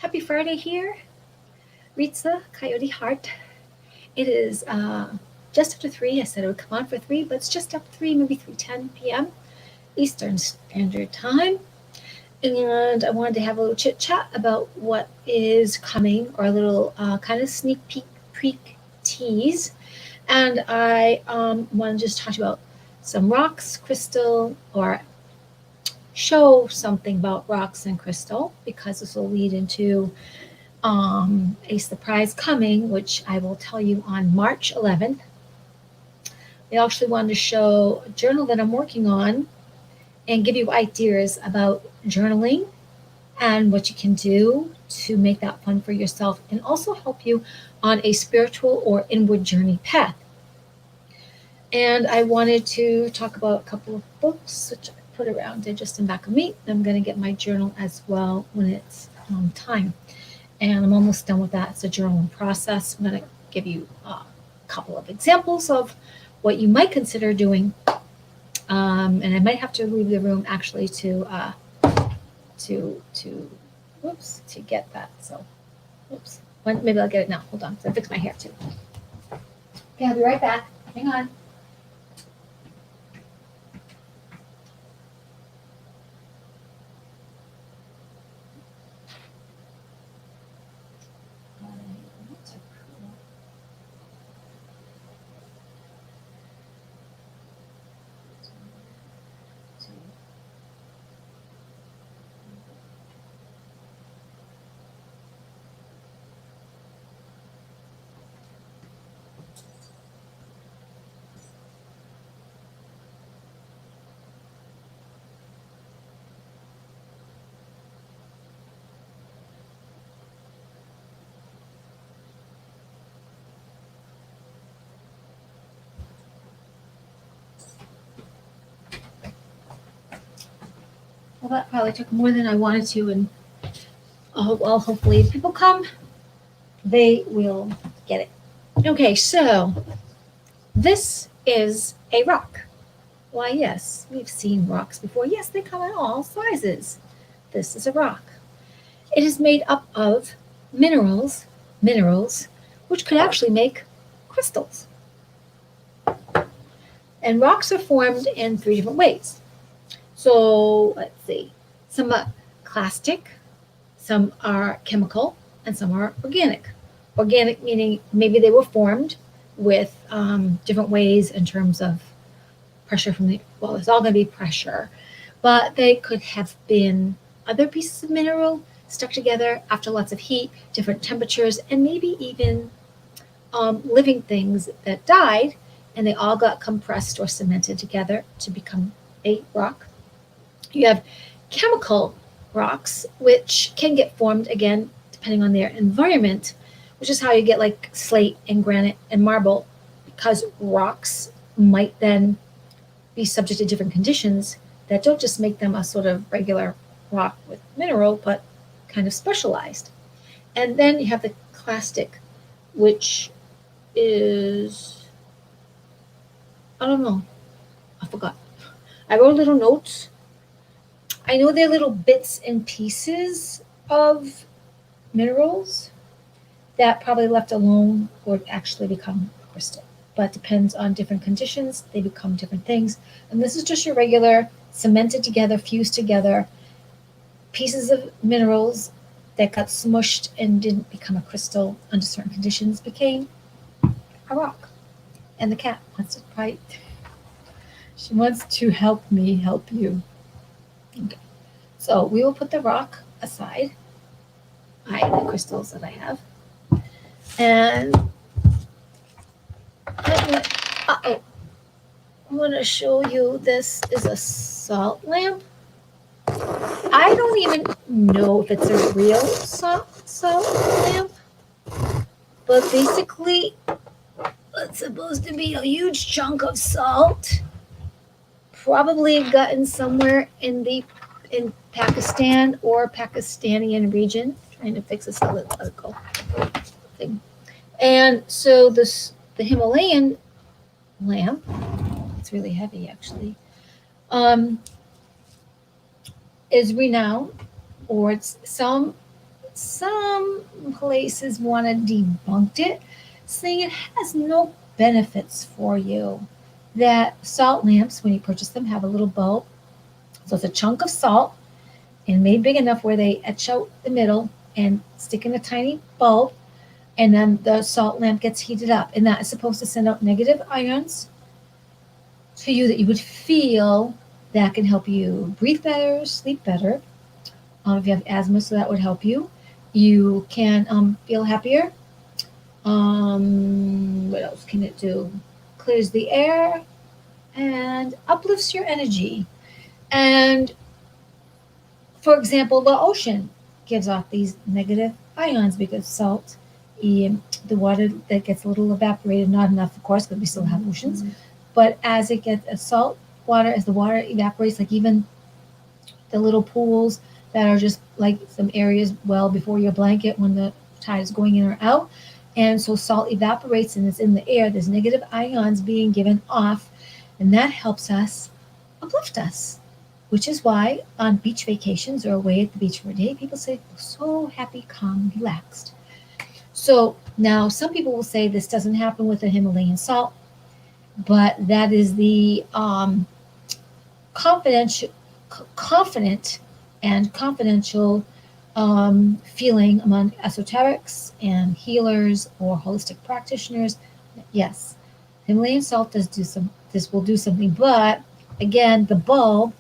Happy Friday here, Ritza, Coyote Heart. It is just after 3. I said it would come on for 3, but it's just after 3, maybe 3:10 p.m. Eastern Standard Time. And I wanted to have a little chit chat about what is coming, or a little kind of sneak peek tease. And I want to just talk about some rocks, crystal, or show something about rocks and crystal, because this will lead into a surprise coming, which I will tell you on March 11th. I actually wanted to show a journal that I'm working on and give you ideas about journaling and what you can do to make that fun for yourself, and also help you on a spiritual or inward journey path. And I wanted to talk about a couple of books, which I put around there just in back of me. I'm going to get my journal as well when it's time. And I'm almost done with that. It's a journaling process. I'm going to give you a couple of examples of what you might consider doing. And I might have to leave the room actually to get that. So, maybe I'll get it now. Hold on, so I fix my hair too. Okay, I'll be right back. Hang on. Well, that probably took more than I wanted to, and well, hopefully, if people come, they will get it. Okay, so this is a rock. Why, yes, we've seen rocks before. Yes, they come in all sizes. This is a rock. It is made up of minerals, which could actually make crystals. And rocks are formed in 3 different ways. So let's see. Some are clastic, some are chemical, and some are organic. Organic meaning maybe they were formed with different ways in terms of pressure from the, well, it's all going to be pressure, but they could have been other pieces of mineral stuck together after lots of heat, different temperatures, and maybe even living things that died, and they all got compressed or cemented together to become a rock. You have chemical rocks, which can get formed again depending on their environment, which is how you get like slate and granite and marble, because rocks might then be subject to different conditions that don't just make them a sort of regular rock with mineral, but kind of specialized. And then you have the clastic, which is, I don't know, I forgot. I wrote little notes. I know they're little bits and pieces of minerals that probably left alone would actually become a crystal. But depends on different conditions, they become different things. And this is just your regular cemented together, fused together pieces of minerals that got smushed and didn't become a crystal under certain conditions, became a rock. And the cat wants to fight. She wants to help me help you. Okay. So we will put the rock aside. I have the crystals that I have. And I'm going to show you, this is a salt lamp. I don't even know if it's a real salt lamp, but basically it's supposed to be a huge chunk of salt, probably gotten somewhere in Pakistan or Pakistani region. I'm trying to fix this political thing. And so the Himalayan lamp, it's really heavy actually, is renowned, or it's some some places want to debunk it, saying it has no benefits for you. That salt lamps, when you purchase them, have a little bulb. So it's a chunk of salt and made big enough where they etch out the middle and stick in a tiny bulb, and then the salt lamp gets heated up. And that is supposed to send out negative ions to you that you would feel that can help you breathe better, sleep better. If you have asthma, so that would help you. You can feel happier. What else can it do? Clears the air and uplifts your energy. And for example, the ocean gives off these negative ions because salt, the water that gets a little evaporated, not enough, of course, because we still have oceans. But as it gets salt water, as the water evaporates, like even the little pools that are just like some areas well before your blanket when the tide is going in or out. And so salt evaporates and it's in the air. There's negative ions being given off, and that helps us uplift us. Which is why on beach vacations or away at the beach for a day, people say, so happy, calm, relaxed. So now some people will say this doesn't happen with the Himalayan salt, but that is the confident and confidential feeling among esoterics and healers or holistic practitioners. Yes, Himalayan salt does do some. This will do something, but again, the bulb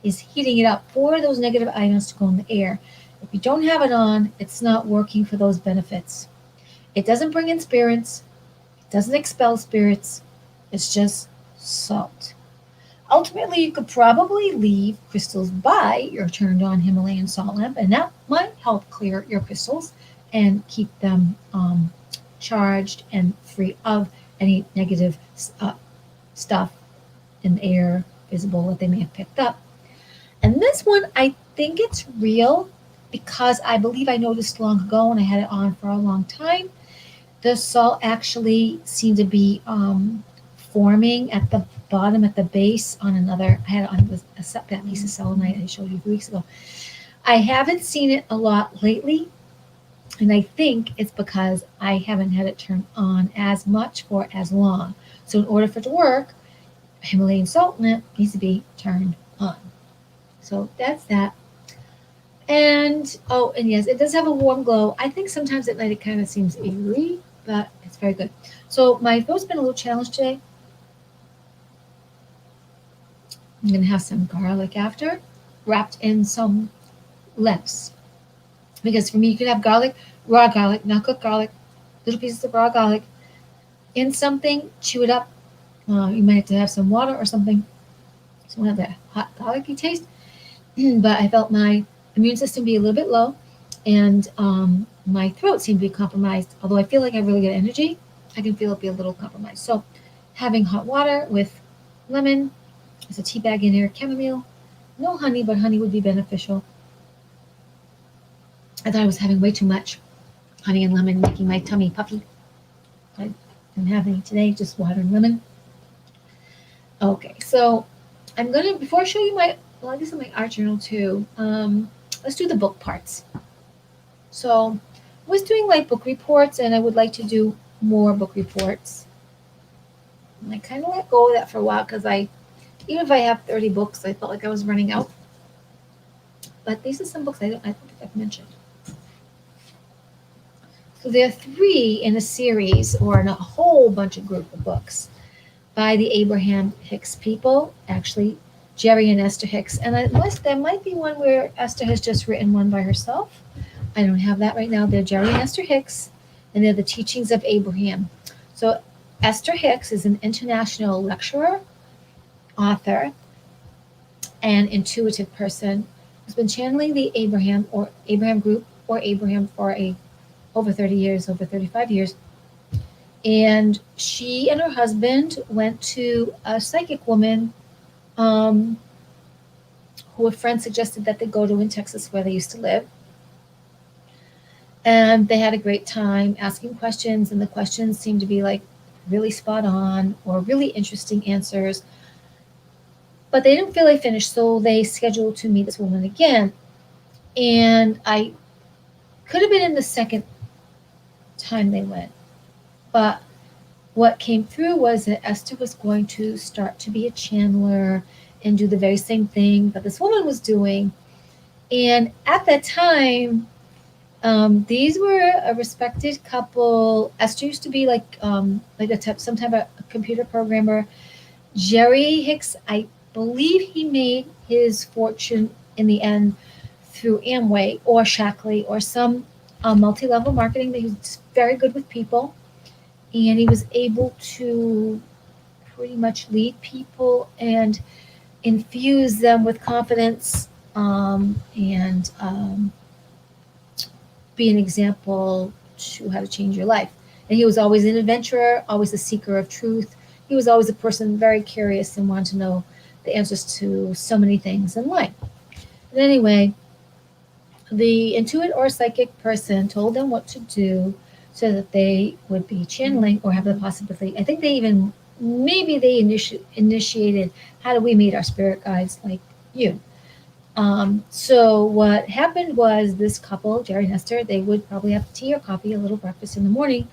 is heating it up for those negative ions to go in the air. If you don't have it on, it's not working for those benefits. It doesn't bring in spirits. It doesn't expel spirits. It's just salt. Ultimately, you could probably leave crystals by your turned on Himalayan salt lamp, and that might help clear your crystals and keep them charged and free of any negative stuff in the air visible that they may have picked up. And this one, I think it's real because I believe I noticed long ago and I had it on for a long time. The salt actually seemed to be forming at the bottom, at the base on another. I had it on with that piece of selenite I showed you a few weeks ago. I haven't seen it a lot lately, and I think it's because I haven't had it turned on as much for as long. So in order for it to work, Himalayan salt lamp needs to be turned on. So that's that. And oh, and yes, it does have a warm glow. I think sometimes at night it kind of seems eerie, but it's very good. So my throat's been a little challenged today. I'm gonna have some garlic after, wrapped in some lettuce. Because for me, you could have garlic, raw garlic, not cooked garlic, little pieces of raw garlic in something, chew it up. You might have to have some water or something, so you won't have that hot garlicky taste. But I felt my immune system be a little bit low, and my throat seemed to be compromised. Although I feel like I have really good energy, I can feel it be a little compromised. So having hot water with lemon, there's a tea bag in here, chamomile, no honey, but honey would be beneficial. I thought I was having way too much honey and lemon, making my tummy puffy. I didn't have any today, just water and lemon. Okay, so I'm gonna, before I show you my, well, I guess in my art journal too, let's do the book parts. So I was doing like book reports, and I would like to do more book reports. And I kind of let go of that for a while because even if I have 30 books, I felt like I was running out. But these are some books I don't think I've mentioned. So there are 3 in a series or in a whole bunch of group of books by the Abraham Hicks people, actually Jerry and Esther Hicks. And there might be one where Esther has just written one by herself. I don't have that right now. They're Jerry and Esther Hicks, and they're the teachings of Abraham. So Esther Hicks is an international lecturer, author, and intuitive person who's been channeling the Abraham group or Abraham for over 30 years, over 35 years. And she and her husband went to a psychic woman who a friend suggested that they go to in Texas where they used to live. And they had a great time asking questions, and the questions seemed to be like really spot on or really interesting answers. But they didn't feel they finished, so they scheduled to meet this woman again. And I Could have been in the second time they went. But what came through was that Esther was going to start to be a channeler and do the very same thing that this woman was doing. And at that time, these were a respected couple. Esther used to be some type of computer programmer. Jerry Hicks, I believe he made his fortune in the end through Amway or Shackley or some multi-level marketing. He was very good with people, and he was able to pretty much lead people and infuse them with confidence, and be an example to how to change your life. And he was always an adventurer, always a seeker of truth. He was always a person very curious and wanted to know the answers to so many things in life. But anyway, the intuitive or psychic person told them what to do so that they would be channeling or have the possibility. I think they even, maybe they initiated how do we meet our spirit guides like you. So what happened was this couple, Jerry and Esther, they would probably have tea or coffee, a little breakfast in the morning.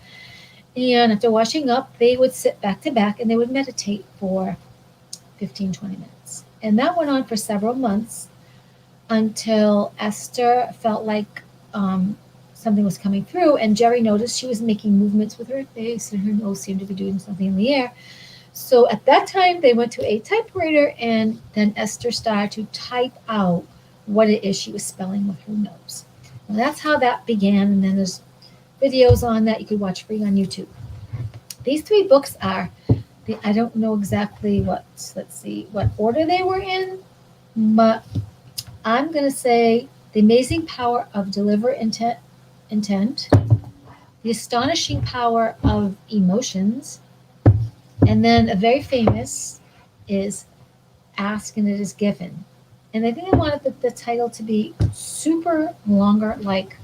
And after washing up, they would sit back to back and they would meditate for 15, 20 minutes. And that went on for several months until Esther felt like something was coming through. And Jerry noticed she was making movements with her face and her nose seemed to be doing something in the air. So at that time, they went to a typewriter, and then Esther started to type out what it is she was spelling with her nose. Well, that's how that began, and then there's videos on that you could watch free on YouTube. These 3 books are, I don't know exactly what order they were in, but I'm going to say The Amazing Power of Deliver Intent, The Astonishing Power of Emotions, and then a very famous is Ask and It Is Given. And I think I wanted the title to be super longer, like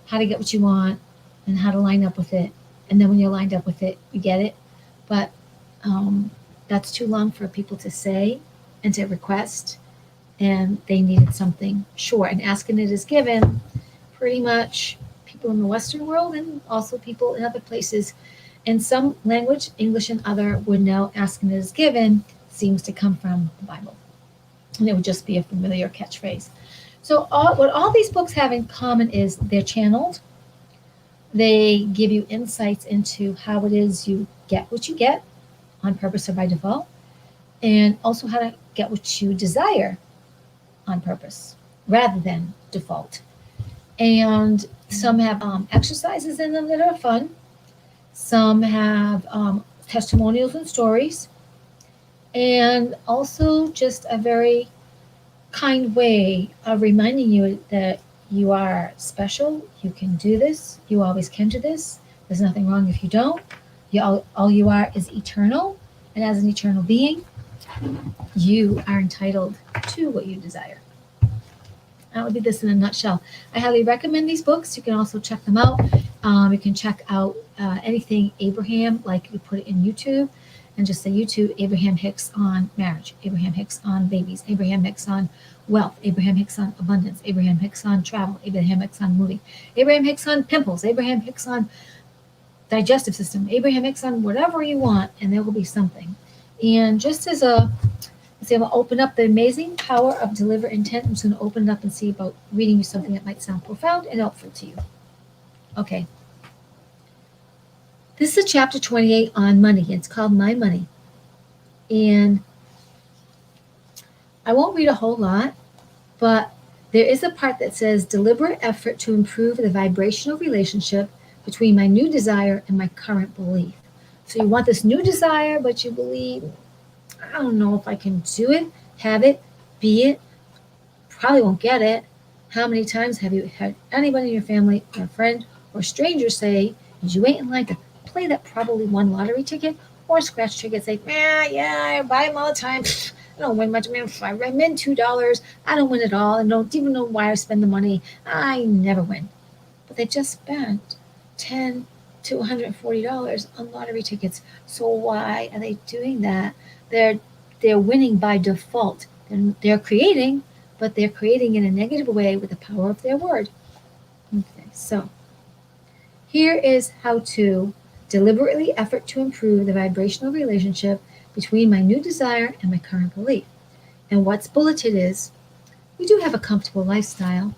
how to get what you want and how to line up with it. And then when you're lined up with it, you get it. But that's too long for people to say and to request. And they needed something short. And Ask and It Is Given, pretty much people in the Western world and also people in other places in some language, English and other, would know Ask and It Is Given seems to come from the Bible. And it would just be a familiar catchphrase. So what all these books have in common is they're channeled. They give you insights into how it is you get what you get on purpose or by default, and also how to get what you desire on purpose rather than default. And some have exercises in them that are fun. Some have testimonials and stories, and also just a very kind way of reminding you that you are special, you can do this, you always can do this, there's nothing wrong if you don't, all you are is eternal, and as an eternal being, you are entitled to what you desire. That would be this in a nutshell. I highly recommend these books. You can also check them out. You can check out anything Abraham, like you put it in YouTube and just say YouTube, Abraham Hicks on marriage, Abraham Hicks on babies, Abraham Hicks on wealth, Abraham Hicks on abundance, Abraham Hicks on travel, Abraham Hicks on moving, Abraham Hicks on pimples, Abraham Hicks on digestive system, Abraham Hicks on whatever you want, and there will be something. And just as I'm going to open up The Amazing Power of Deliver Intent. I'm just going to open it up and see about reading you something that might sound profound and helpful to you. Okay. This is chapter 28 on money. It's called My Money. And I won't read a whole lot, but there is a part that says deliberate effort to improve the vibrational relationship between my new desire and my current belief. So you want this new desire, but you believe, I don't know if I can do it, have it, be it, probably won't get it. How many times have you had anybody in your family, or a friend, or stranger say, did you wait in line to play that probably won lottery ticket or scratch ticket? Say, yeah, I buy them all the time. I don't win much. If I win $2, I don't win at all. I don't even know why I spend the money. I never win. But they just spent $10 to $140 on lottery tickets. So why are they doing that? They're winning by default. They're creating, but they're creating in a negative way with the power of their word. Okay. So here is how to deliberately effort to improve the vibrational relationship between my new desire and my current belief. And what's bulleted is we do have a comfortable lifestyle.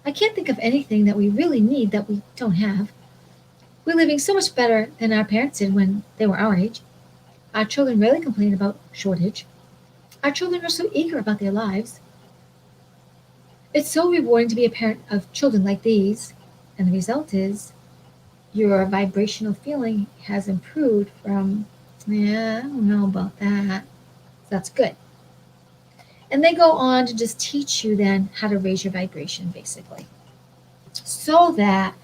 I can't think of anything that we really need that we don't have. We're living so much better than our parents did when they were our age. Our children rarely complain about shortage. Our children are so eager about their lives. It's so rewarding to be a parent of children like these, and the result is your vibrational feeling has improved from, yeah, I don't know about that. That's good. And they go on to just teach you then how to raise your vibration, basically, so that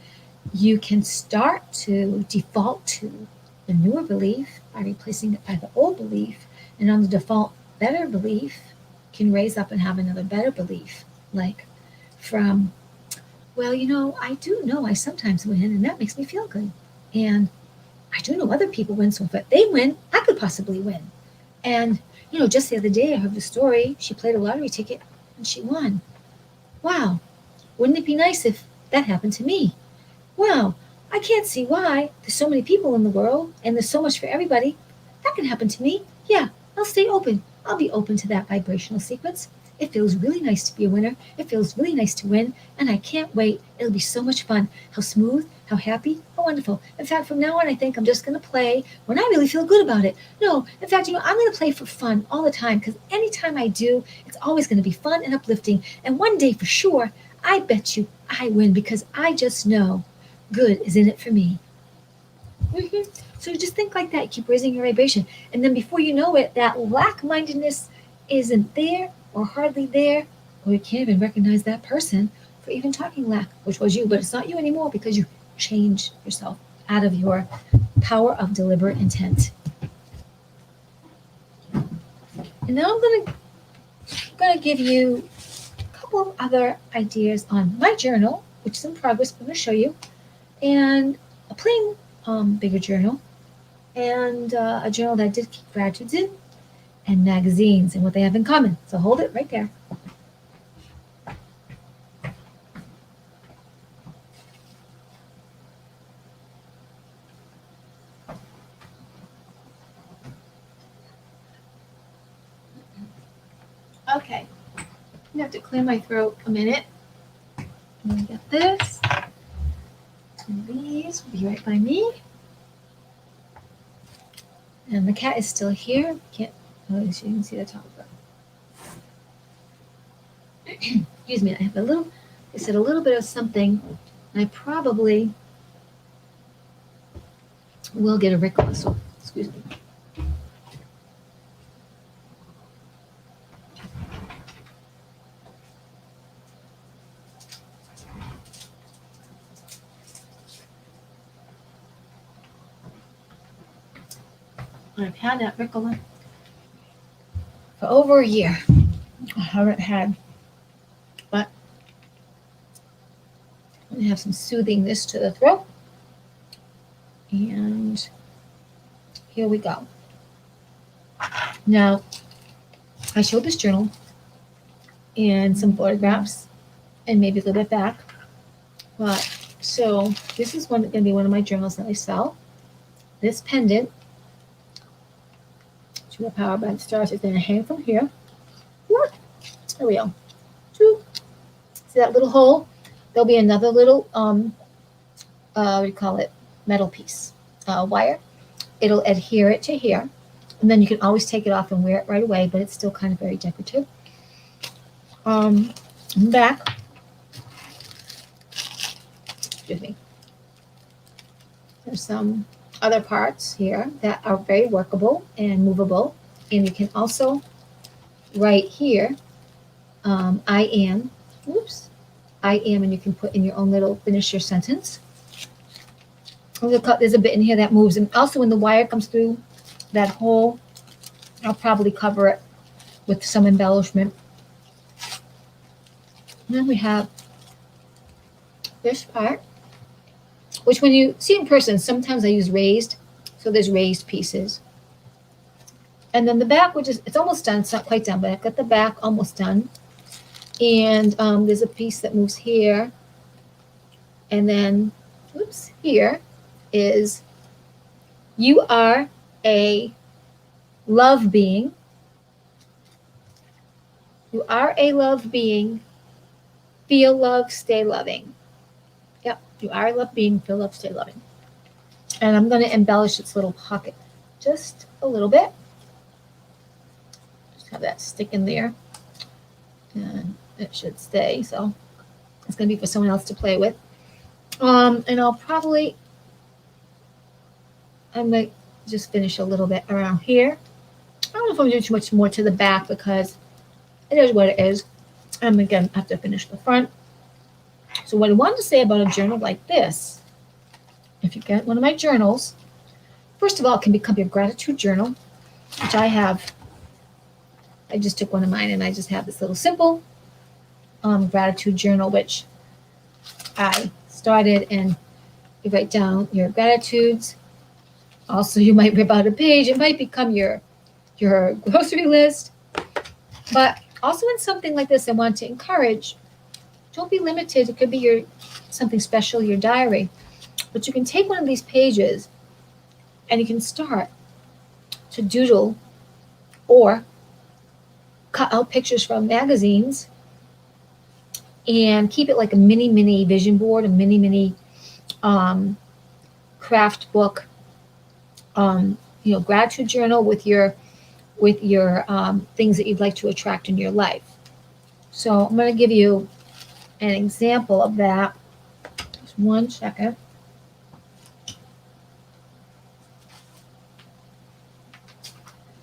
you can start to default to the newer belief by replacing it by the old belief. And on the default better belief, can raise up and have another better belief, like from, well, I do know I sometimes win, and that makes me feel good. And I do know other people win, so if they win, I could possibly win. And, just the other day, I heard the story. She played a lottery ticket and she won. Wow, wouldn't it be nice if that happened to me? Wow, I can't see why. There's so many people in the world and there's so much for everybody. That can happen to me. Yeah, I'll stay open. I'll be open to that vibrational sequence. It feels really nice to be a winner. It feels really nice to win, and I can't wait. It'll be so much fun. How smooth, how happy, how wonderful. In fact, from now on, I think I'm just going to play when I really feel good about it. No, in fact, I'm going to play for fun all the time, because anytime I do, it's always going to be fun and uplifting. And one day for sure, I bet you I win, because I just know good is in it for me. Mm-hmm. So just think like that. Keep raising your vibration. And then before you know it, that lack-mindedness isn't there or hardly there, or you can't even recognize that person for even talking lack, which was you, but it's not you anymore because you changed yourself out of your power of deliberate intent. And now I'm gonna give you a couple of other ideas on my journal, which is in progress. I'm gonna show you, and a plain bigger journal, and a journal that I did keep gratitudes in, and magazines and what they have in common. So hold it right there. Okay, I have to clear my throat a minute. I'm gonna get this. And these will be right by me. And the cat is still here. Can't, oh, you can see the top of it. Excuse me, I have a little bit of something. I probably will get a Ricola, so excuse me. I've had that Ricola for over a year. I haven't had, but I'm going to have some soothing this to the throat. And here we go. Now, I showed this journal and some photographs and maybe a little bit back. But so this is going to be one of my journals that I sell. This pendant, to the power by the stars, is going to hang from here. There we go. See that little hole? There'll be another little what do you call it? Metal piece, wire. It'll adhere it to here, and then you can always take it off and wear it right away. But it's still kind of very decorative. Back. Excuse me. There's some other parts here that are very workable and movable, and you can also write here, I am. Oops. I am, and you can put in your own little, finish your sentence. There's a bit in here that moves, and also when the wire comes through that hole, I'll probably cover it with some embellishment. And then we have this part, which when you see in person, sometimes I use raised, so there's raised pieces. And then the back, which is, it's almost done, it's not quite done, but I've got the back almost done. And there's a piece that moves here, And then, oops, here is you are a love being. You are a love being. Feel love, stay loving. Yep, you are a love being, feel love, stay loving. And I'm going to embellish its little pocket just a little bit. Just have that stick in there. And it should stay. So it's going to be for someone else to play with. And I might just finish a little bit around here. I don't know if I'm doing too much more to the back because it is what it is. I'm again have to finish the front. So what I wanted to say about a journal like this, if you get one of my journals, first of all, it can become your gratitude journal, which I have. I just took one of mine and I just have this little simple gratitude journal, which I started, and you write down your gratitudes. Also, you might rip out a page. It might become your grocery list. But also in something like this, I want to encourage, don't be limited. It could be your something special, your diary. But you can take one of these pages and you can start to doodle or cut out pictures from magazines and keep it like a mini vision board, a mini craft book, gratitude journal with your things that you'd like to attract in your life. So I'm going to give you an example of that. Just 1 second.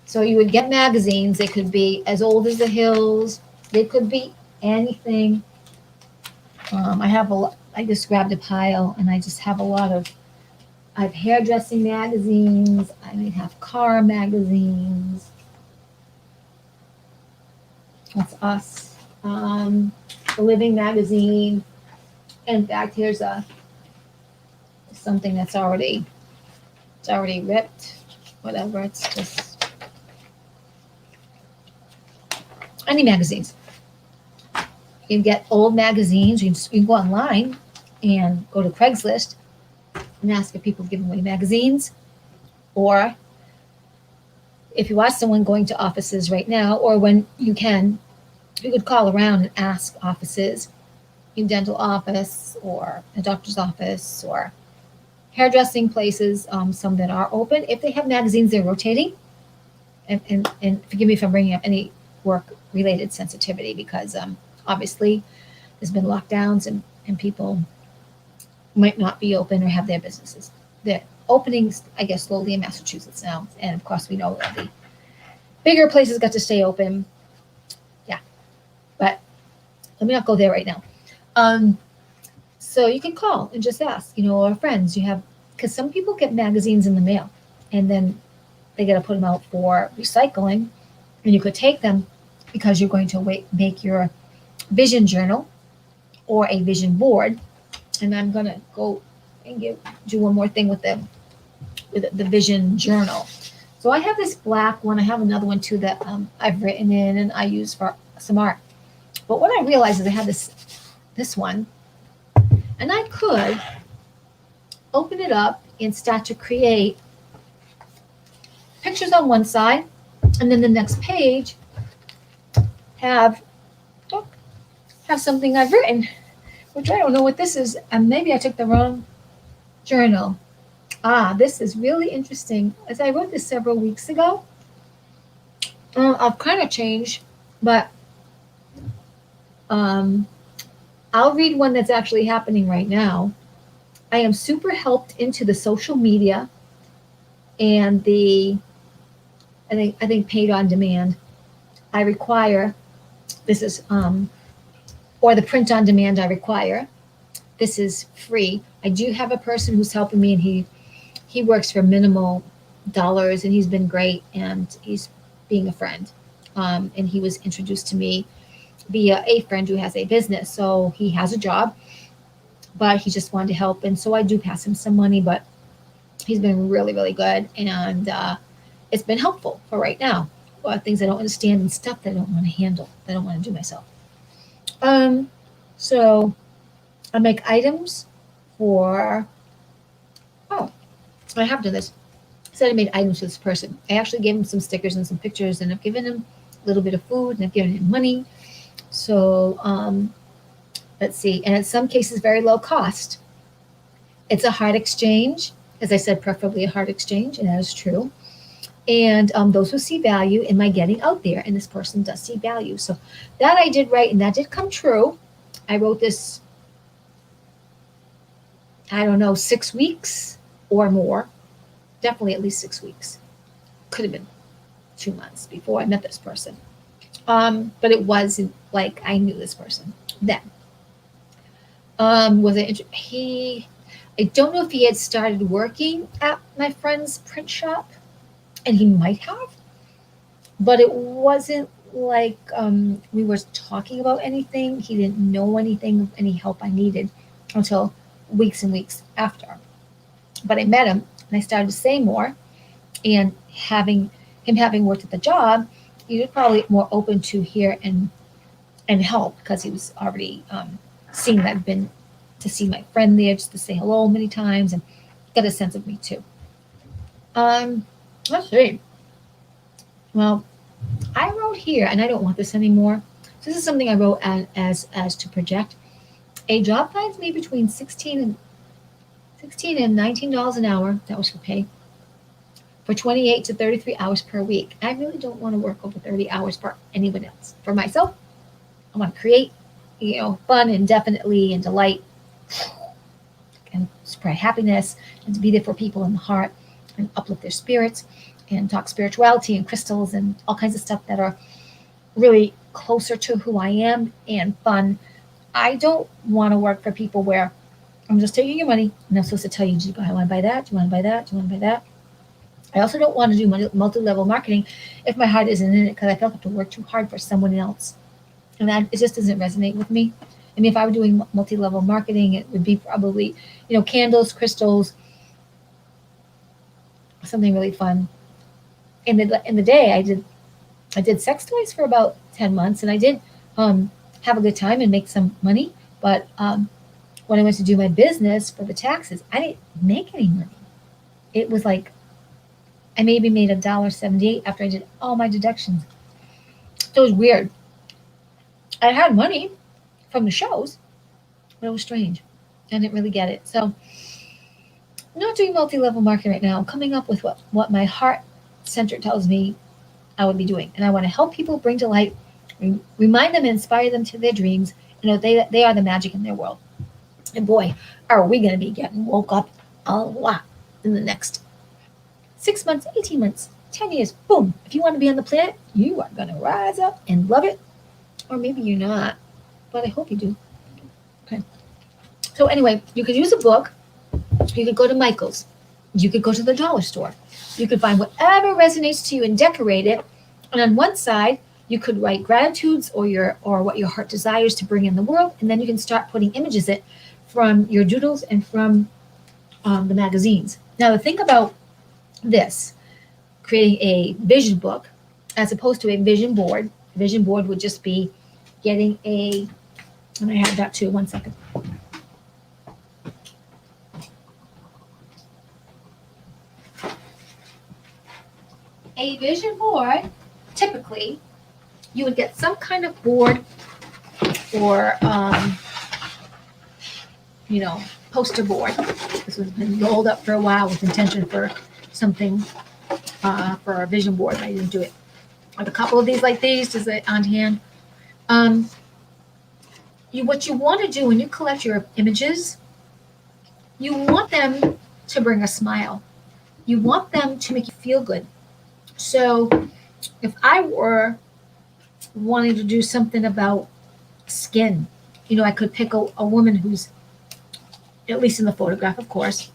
So you would get magazines. They could be as old as the hills. They could be anything. I just grabbed a pile and I just have a lot of, I have hairdressing magazines. I may have car magazines. That's us. The Living magazine. In fact, here's something that's already ripped. Whatever, it's just any magazines. You can get old magazines. You can go online and go to Craigslist and ask if people give away magazines. Or if you watch someone going to offices right now, or when you could call around and ask offices, in dental office or a doctor's office or hairdressing places, some that are open. If they have magazines, they're rotating. And forgive me if I'm bringing up any work-related sensitivity because obviously there's been lockdowns and people might not be open or have their businesses. They're opening, I guess, slowly in Massachusetts now. And of course, we know that the bigger places got to stay open. Yeah. But let me not go there right now. So you can call and just ask, or friends because some people get magazines in the mail and then they got to put them out for recycling, and you could take them because you're going to make your vision journal or a vision board. And I'm going to go and do one more thing with the vision journal. So I have this black one. I have another one too that I've written in and I use for some art. But what I realized is I have this one, and I could open it up and start to create pictures on one side, and then the next page have something I've written, which I don't know what this is, and maybe I took the wrong journal. This is really interesting. As I wrote this several weeks ago, I've kind of changed, but I'll read one that's actually happening right now. I am super helped into the social media and I think paid on demand. I require, this is, or the print on demand I require. This is free. I do have a person who's helping me, and he works for minimal dollars, and he's been great, and he's being a friend. And he was introduced to me via a friend who has a business. So he has a job, but he just wanted to help. And so I do pass him some money, but he's been really, really good. And it's been helpful for right now. Things I don't understand and stuff that I don't want to handle, that I don't want to do myself. So I make items for, oh, I have done this. Said I made items for this person. I actually gave him some stickers and some pictures, and I've given him a little bit of food, and I've given him money. So let's see. And in some cases, very low cost. It's a heart exchange. As I said, preferably a heart exchange, and that is true. And those who see value in my getting out there, and this person does see value. So that I did right, and that did come true. I wrote this, I don't know, 6 weeks or more. Definitely at least 6 weeks. Could have been 2 months before I met this person. But it wasn't like I knew this person then. Was it I don't know if he had started working at my friend's print shop, and he might have, but it wasn't like we were talking about anything. He didn't know anything of any help I needed until weeks and weeks after. But I met him, and I started to say more, and having worked at the job, he was probably more open to hear and help, because he was already seeing that I've been to see my friend there just to say hello many times and get a sense of me too. Let's see. Well, I wrote here, and I don't want this anymore. So this is something I wrote as to project. A job finds me between $16 and $19 an hour. That was for pay. For 28 to 33 hours per week. I really don't want to work over 30 hours for anyone else. For myself, I want to create, fun indefinitely and delight and spread happiness and to be there for people in the heart and uplift their spirits and talk spirituality and crystals and all kinds of stuff that are really closer to who I am and fun. I don't want to work for people where I'm just taking your money and I'm supposed to tell you, do you want to buy that? Do you want to buy that? Do you want to buy that? I also don't want to do multi-level marketing if my heart isn't in it, because I feel like I have to work too hard for someone else. And that, it just doesn't resonate with me. I mean, if I were doing multi-level marketing, it would be probably, candles, crystals, something really fun. In the day, I did sex toys for about 10 months, and I did have a good time and make some money. But when I went to do my business for the taxes, I didn't make any money. It was like I maybe made $1.78 after I did all my deductions. So it was weird. I had money from the shows, but it was strange. I didn't really get it. So I'm not doing multi-level marketing right now. I'm coming up with what my heart center tells me I would be doing. And I want to help people bring to light, remind them and inspire them to their dreams. They are the magic in their world. And boy, are we going to be getting woke up a lot in the next 6 months, 18 months, 10 years. Boom. If you want to be on the planet, you are going to rise up and love it. Or maybe you're not, but I hope you do. Okay. So anyway, you could use a book. You could go to Michael's. You could go to the dollar store. You could find whatever resonates to you and decorate it. And on one side, you could write gratitudes or what your heart desires to bring in the world. And then you can start putting images in from your doodles and from the magazines. Now, the thing about this, creating a vision book as opposed to a vision board. A vision board would just be getting and I have that too, 1 second. A vision board, typically, you would get some kind of board or, poster board. This has been rolled up for a while with intention for something for a vision board. I didn't do it. I have a couple of these like these just on hand. What you want to do when you collect your images, you want them to bring a smile. You want them to make you feel good. So if I were wanting to do something about skin, I could pick a woman who's, at least in the photograph, of course,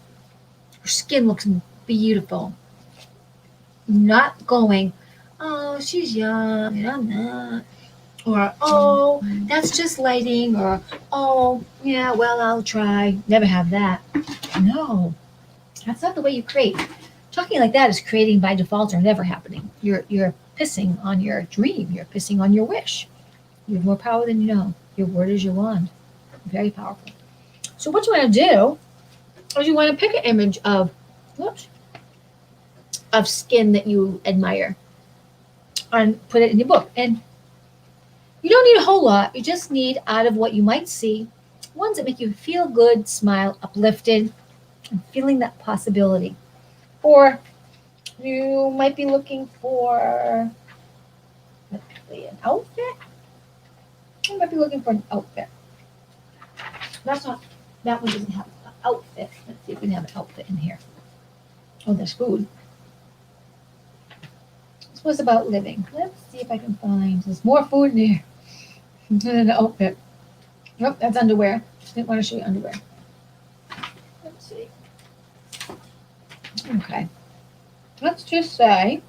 her skin looks beautiful. Not going, oh, she's young and I'm not. Or, oh, that's just lighting. Or, oh, yeah, well, I'll try. Never have that. No, that's not the way you create. Talking like that is creating by default or never happening. You're pissing on your dream. You're pissing on your wish. You have more power than you know. Your word is your wand. Very powerful. So what you want to do Or you want to pick an image of, whoops, of skin that you admire and put it in your book. And you don't need a whole lot. You just need, out of what you might see, ones that make you feel good, smile, uplifted, and feeling that possibility. Or you might be looking for, let's see, an outfit. You might be looking for an outfit. That's not, that one doesn't have an outfit. Let's see if we can have an outfit in here. Oh, there's food. This was about living. Let's see if I can find, there's more food in here than an outfit. Nope, that's underwear. Didn't want to show you underwear. Let's see. Okay. Let's just say,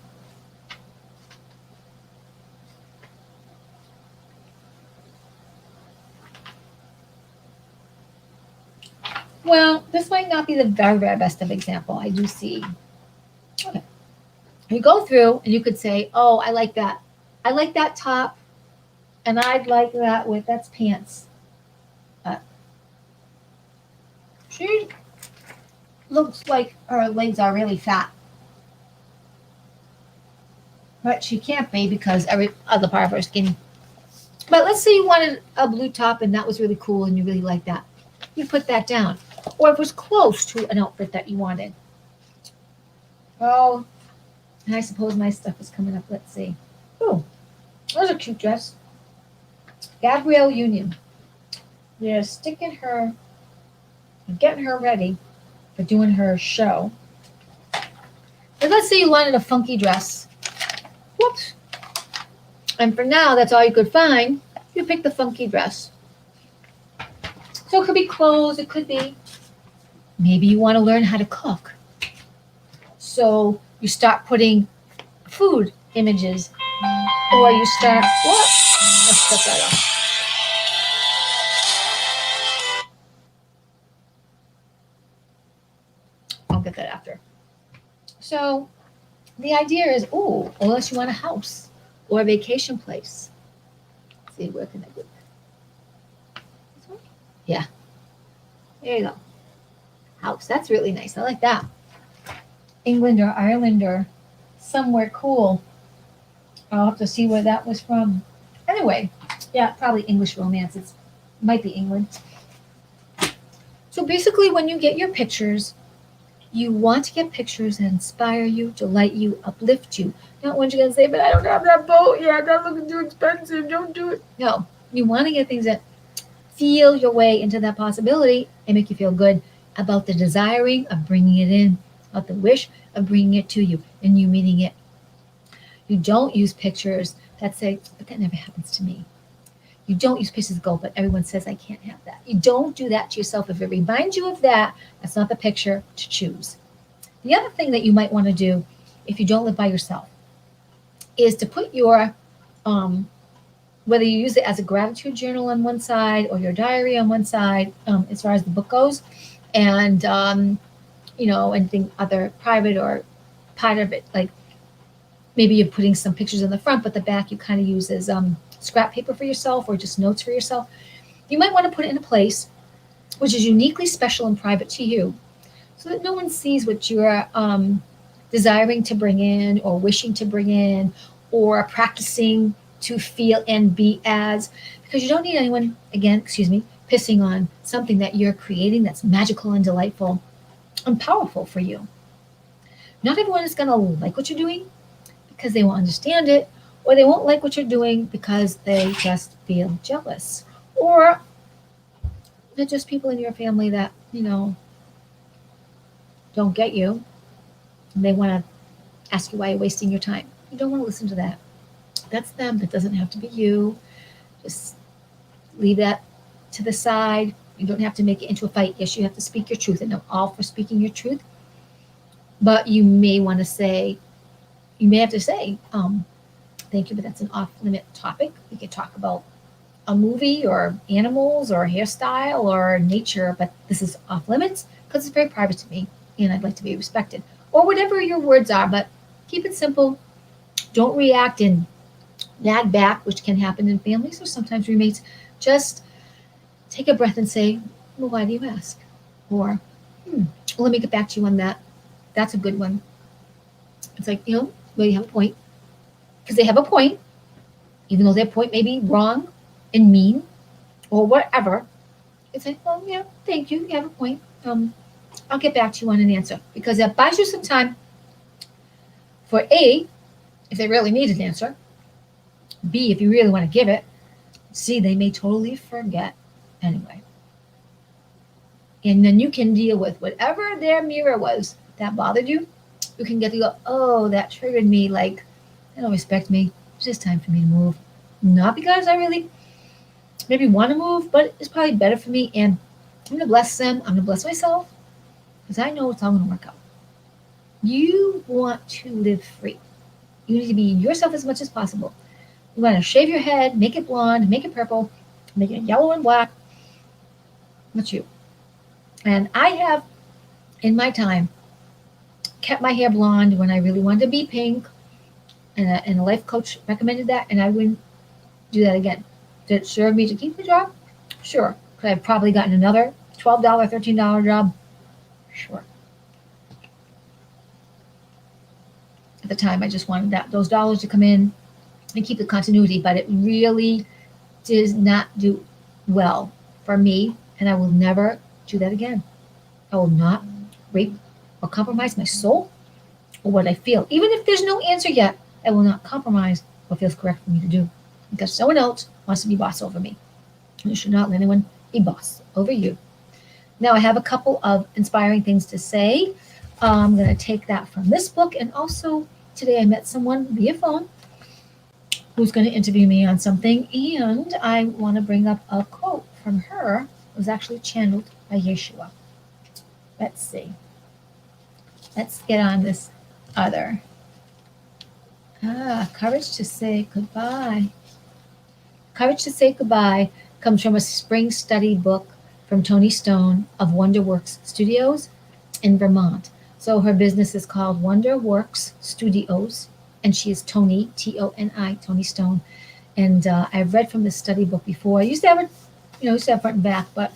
well, this might not be the very, very best of example. I do see. Okay. You go through and you could say, oh, I like that. I like that top, and I'd like that with, that's pants. She looks like her legs are really fat. But she can't be because every other part of her is skinny. But let's say you wanted a blue top and that was really cool and you really like that. You put that down. Or if it was close to an outfit that you wanted. Oh, and I suppose my stuff is coming up. Let's see. Oh, there's a cute dress. Gabrielle Union. They're sticking her, getting her ready for doing her show. And let's say you wanted a funky dress. Whoops. And for now, that's all you could find. You pick the funky dress. So it could be clothes. It could be, maybe you want to learn how to cook. So you start putting food images. Or you start, what? Let's cut that off. I'll get that after. So the idea is, oh, unless you want a house or a vacation place. Let's see, where can I do that? This one? Yeah. There you go. House. That's really nice. I like that. England or Ireland or somewhere cool. I'll have to see where that was from. Anyway, yeah, probably English romance. It might be England. So basically, when you get your pictures, you want to get pictures that inspire you, delight you, uplift you. Not when you're going to say, but I don't have that boat yet. That's looking too expensive. Don't do it. No, you want to get things that feel your way into that possibility and make you feel good about the desiring of bringing it in, about the wish of bringing it to you and you meeting it. You don't use pictures that say, but that never happens to me. You don't use pictures that go, but everyone says I can't have that. You don't do that to yourself. If it reminds you of that, that's not the picture to choose. The other thing that you might want to do if you don't live by yourself is to put your, whether you use it as a gratitude journal on one side or your diary on one side, as far as the book goes, and, anything other private or part of it, like maybe you're putting some pictures in the front, but the back you kind of use as scrap paper for yourself or just notes for yourself. You might want to put it in a place which is uniquely special and private to you so that no one sees what you're desiring to bring in or wishing to bring in or practicing to feel and be as, because you don't need anyone, again, pissing on something that you're creating that's magical and delightful and powerful for you. Not everyone is going to like what you're doing because they won't understand it, or they won't like what you're doing because they just feel jealous. Or they're just people in your family that, don't get you. And they want to ask you why you're wasting your time. You don't want to listen to that. That's them. That doesn't have to be you. Just leave that to the side. You don't have to make it into a fight. Yes, you have to speak your truth, and I'm all for speaking your truth. But you may want to say, you may have to say, thank you, but that's an off-limit topic. We could talk about a movie or animals or hairstyle or nature, but this is off limits because it's very private to me and I'd like to be respected. Or whatever your words are, but keep it simple. Don't react and nag back, which can happen in families or sometimes roommates. Just take a breath and say, well, why do you ask? Or Let me get back to you on that. That's a good one. It's like, well, you have a point. Because they have a point, even though their point may be wrong and mean or whatever. It's like, well, yeah, thank you. You have a point. I'll get back to you on an answer. Because that buys you some time for A, if they really need an answer. B, if you really want to give it. C, they may totally forget anyway. And then you can deal with whatever their mirror was that bothered you. You can get to go, oh, that triggered me. Like, they don't respect me. It's just time for me to move. Not because I really maybe want to move, but it's probably better for me. And I'm going to bless them. I'm going to bless myself because I know it's all going to work out. You want to live free. You need to be yourself as much as possible. You want to shave your head, make it blonde, make it purple, make it yellow and black. That's you. And I have, in my time, kept my hair blonde when I really wanted to be pink. And a life coach recommended that, and I wouldn't do that again. Did it serve me to keep the job? Sure. Could I have probably gotten another $12, $13 job? Sure. At the time, I just wanted those dollars to come in and keep the continuity, but it really did not do well for me, and I will never do that again. I will not rape or compromise my soul or what I feel. Even if there's no answer yet, I will not compromise what feels correct for me to do because someone else wants to be boss over me. You should not let anyone be boss over you. Now, I have a couple of inspiring things to say. I'm going to take that from this book, and also today I met someone via phone who's going to interview me on something, and I want to bring up a quote from her. It was actually channeled by Yeshua. Let's see. Let's get on this other. Courage to say goodbye. Courage to Say Goodbye comes from a spring study book from Toni Stone of Wonderworks Studios in Vermont. So her business is called Wonderworks Studios, and she is Toni, Toni, Toni Stone. And I've read from this study book before. I used to have it, front and back, but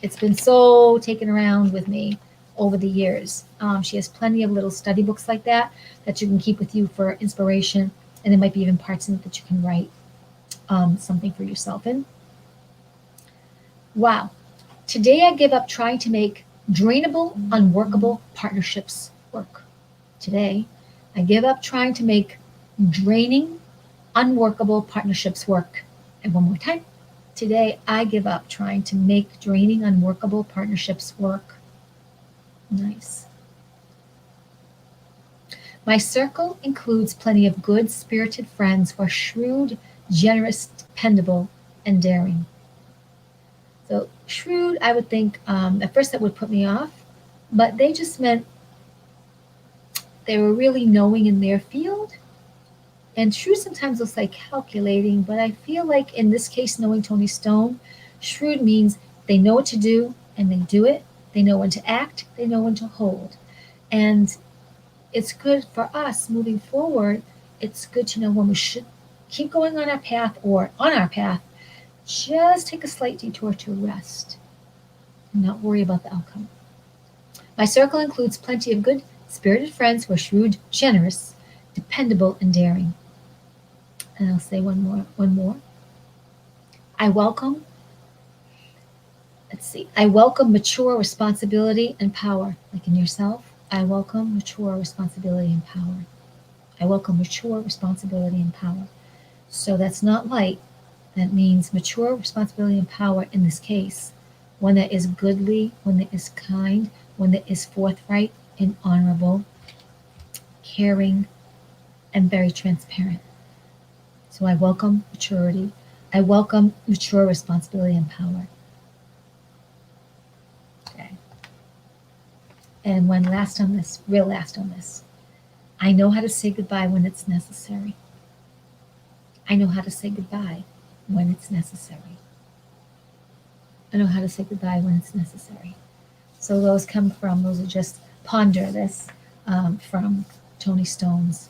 it's been so taken around with me over the years. She has plenty of little study books like that you can keep with you for inspiration, and there might be even parts in it that you can write something for yourself in. Wow. Today I give up trying to make drainable, unworkable partnerships work. Today I give up trying to make draining, unworkable partnerships work. And one more time. Today I give up trying to make draining, unworkable partnerships work. Nice. My circle includes plenty of good-spirited friends who are shrewd, generous, dependable, and daring. So shrewd, I would think, at first that would put me off, but they just meant they were really knowing in their field. And shrewd sometimes looks like calculating, but I feel like in this case, knowing Toni Stone, shrewd means they know what to do and they do it. They know when to act, they know when to hold. And it's good for us moving forward. It's good to know when we should keep going on our path or on our path. Just take a slight detour to rest and not worry about the outcome. My circle includes plenty of good, spirited friends who are shrewd, generous, dependable, and daring. And I'll say one more. I welcome mature responsibility and power. Like in yourself, I welcome mature responsibility and power. I welcome mature responsibility and power. So that's not light. That means mature responsibility and power in this case. One that is goodly, one that is kind, one that is forthright and honorable, caring, and very transparent. So I welcome maturity. I welcome mature responsibility and power. Okay. And one last on this, real last on this. I know how to say goodbye when it's necessary. I know how to say goodbye when it's necessary. I know how to say goodbye when it's necessary. So those are just ponder this from Toni Stone's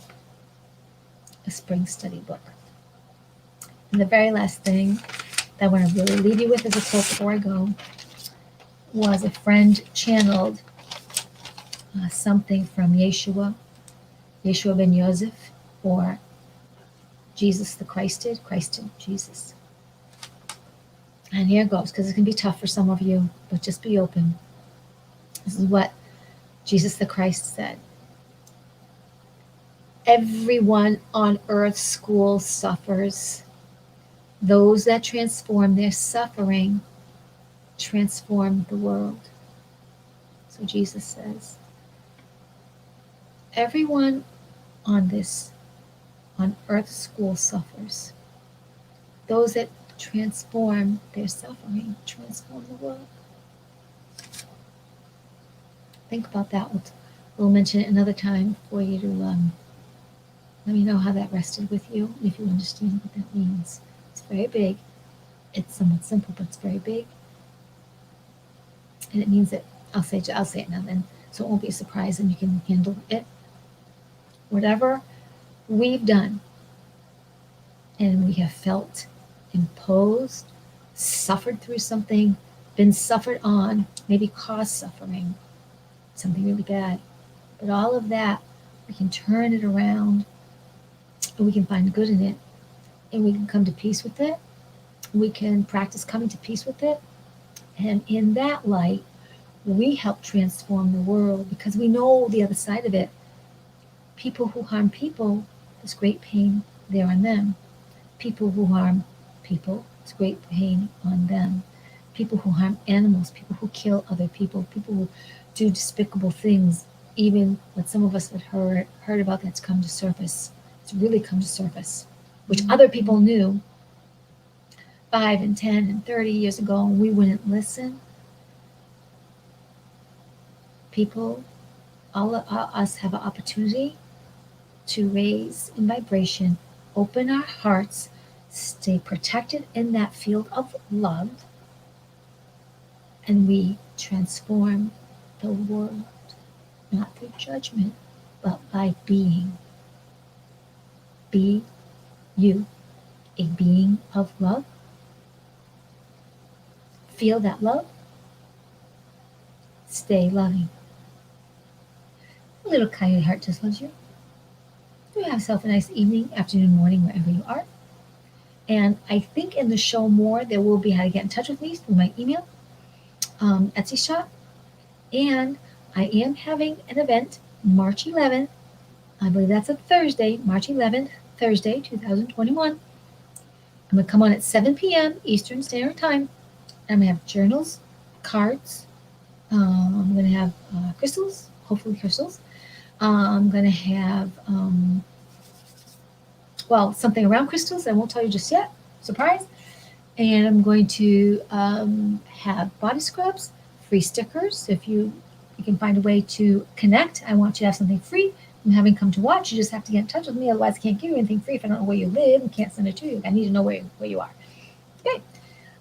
A Spring Study book. And the very last thing that I want to really leave you with as a quote before I go was a friend channeled something from Yeshua ben Yosef, or Jesus the Christ did Jesus. And here it goes, because it can be tough for some of you, but just be open. This is what Jesus the Christ said. Everyone on earth's school suffers. Those that transform their suffering transform the world. So Jesus says, everyone on earth's school suffers. Those that transform their suffering transform the world. Think about that. We'll mention it another time for you to let me know how that rested with you, if you understand what that means. It's very big. It's somewhat simple, but it's very big. And it means that I'll say it now then, so it won't be a surprise and you can handle it. Whatever we've done and we have felt imposed, suffered through something, been suffered on, maybe caused suffering, something really bad. But all of that, we can turn it around and we can find good in it and we can come to peace with it. We can practice coming to peace with it. And in that light, we help transform the world because we know the other side of it. People who harm people, there's great pain there on them. People who harm people, it's great pain on them. People who harm animals, people who kill other people who do despicable things, even what some of us had heard about that's come to surface. It's really come to surface, which other people knew 5 and 10 and 30 years ago, and we wouldn't listen. People, all of us have an opportunity to raise in vibration, open our hearts, stay protected in that field of love, and we transform the world, not through judgment, but by being. Be you, a being of love. Feel that love. Stay loving. Little Coyote Heart just loves you. Do have yourself a nice evening, afternoon, morning, wherever you are. And I think in the show more, there will be how to get in touch with me through my email, Etsy shop. And I am having an event March 11th. I believe that's a Thursday, March 11th, Thursday, 2021. I'm going to come on at 7 p.m. Eastern Standard Time. I'm going to have journals, cards. I'm going to have crystals, hopefully crystals. I'm going to have, something around crystals. I won't tell you just yet. Surprise. And I'm going to have body scrubs, free stickers. If you can find a way to connect, I want you to have something free. I'm having come to watch. You just have to get in touch with me. Otherwise, I can't give you anything free if I don't know where you live and can't send it to you. I need to know where you are. Okay.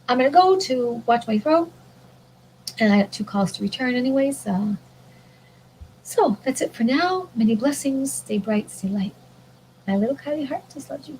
I'm going to go to watch my throat. And I got 2 calls to return anyways. So that's it for now. Many blessings. Stay bright, stay light. My little Coyote Heart just loves you.